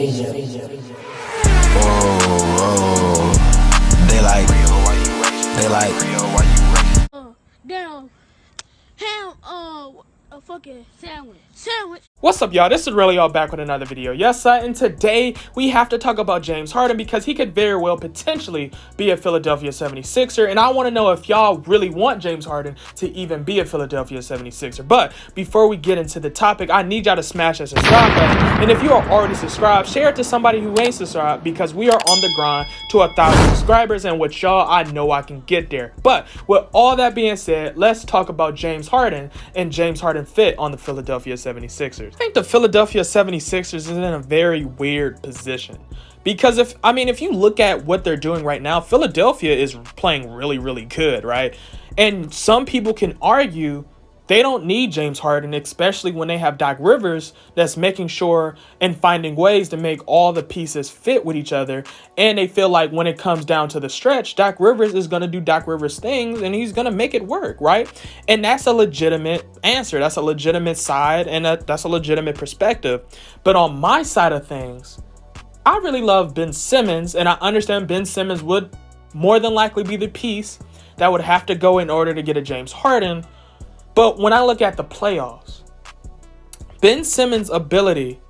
Whoa, they like, Damn, ham, a fucking sandwich. What's up, y'all? This is Relly, all back with another video. Yes, and today we have to talk about James Harden because he could very well potentially be a Philadelphia 76er, and I want to know if y'all really want James Harden to even be a Philadelphia 76er. But before we get into the topic, I need y'all to smash that subscribe button, and if you are already subscribed, share it to somebody who ain't subscribed because we are on the grind to 1,000 subscribers, and with y'all, I know I can get there. But with all that being said, let's talk about James Harden and James Harden fit on the Philadelphia 76ers. I think the Philadelphia 76ers is in a very weird position because if you look at what they're doing right now, Philadelphia is playing really good, right? And some people can argue they don't need James Harden, especially when they have Doc Rivers that's making sure and finding ways to make all the pieces fit with each other. And they feel like when it comes down to the stretch, Doc Rivers is going to do Doc Rivers things and he's going to make it work, right? And that's a legitimate answer. That's a legitimate side and that's a legitimate perspective. But on my side of things, I really love Ben Simmons, and I understand Ben Simmons would more than likely be the piece that would have to go in order to get a James Harden. But when I look at the playoffs, Ben Simmons' ability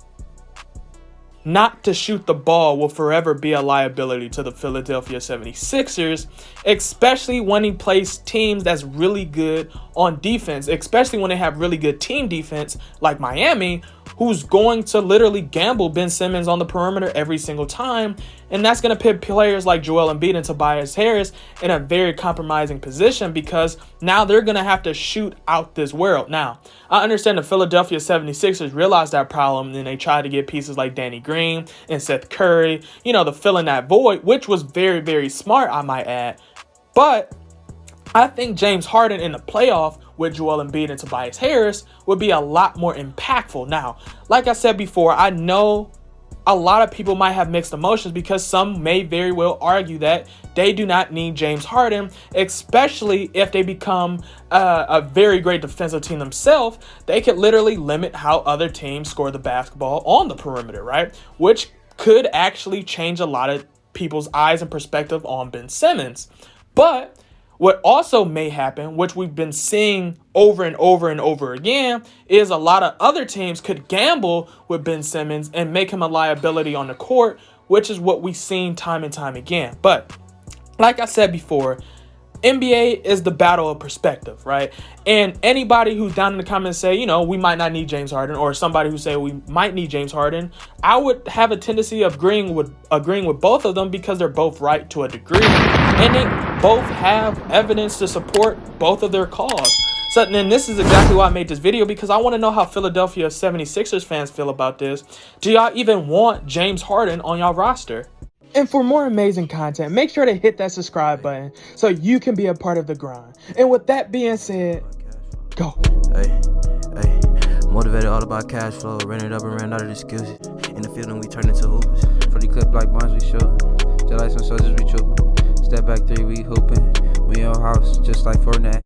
not to shoot the ball will forever be a liability to the Philadelphia 76ers, especially when he plays teams that's really good on defense, especially when they have really good team defense like Miami, who's going to literally gamble Ben Simmons on the perimeter every single time. And that's going to put players like Joel Embiid and Tobias Harris in a very compromising position because now they're going to have to shoot out this world. Now, I understand the Philadelphia 76ers realized that problem and they tried to get pieces like Danny Green and Seth Curry, to fill in that void, which was very smart, I might add. But I think James Harden in the playoff with Joel Embiid and Tobias Harris would be a lot more impactful. Now, like I said before, I know a lot of people might have mixed emotions because some may very well argue that they do not need James Harden, especially if they become a very great defensive team themselves. They could literally limit how other teams score the basketball on the perimeter, right? Which could actually change a lot of people's eyes and perspective on Ben Simmons. But what also may happen, which we've been seeing over and over again, is a lot of other teams could gamble with Ben Simmons and make him a liability on the court, which is what we've seen time and time again. But like I said before, NBA is the battle of perspective, right? And anybody who's down in the comments say, we might not need James Harden, or somebody who say we might need James Harden, I would have a tendency of agreeing with both of them because they're both right to a degree, and they both have evidence to support both of their cause. So then this is exactly why I made this video, because I want to know how Philadelphia 76ers fans feel about this. Do y'all even want James Harden on y'all roster? And for more amazing content, make sure to hit that subscribe button so you can be a part of the grind. And with that being said, go. Hey, motivated all about cash flow, ran it up and ran out of excuses. In the field and we turn into hoopers. For the clip like bonds we shoot, just like some soldiers we trooping. Step back 3, we hooping. We in your house just like Fortnite.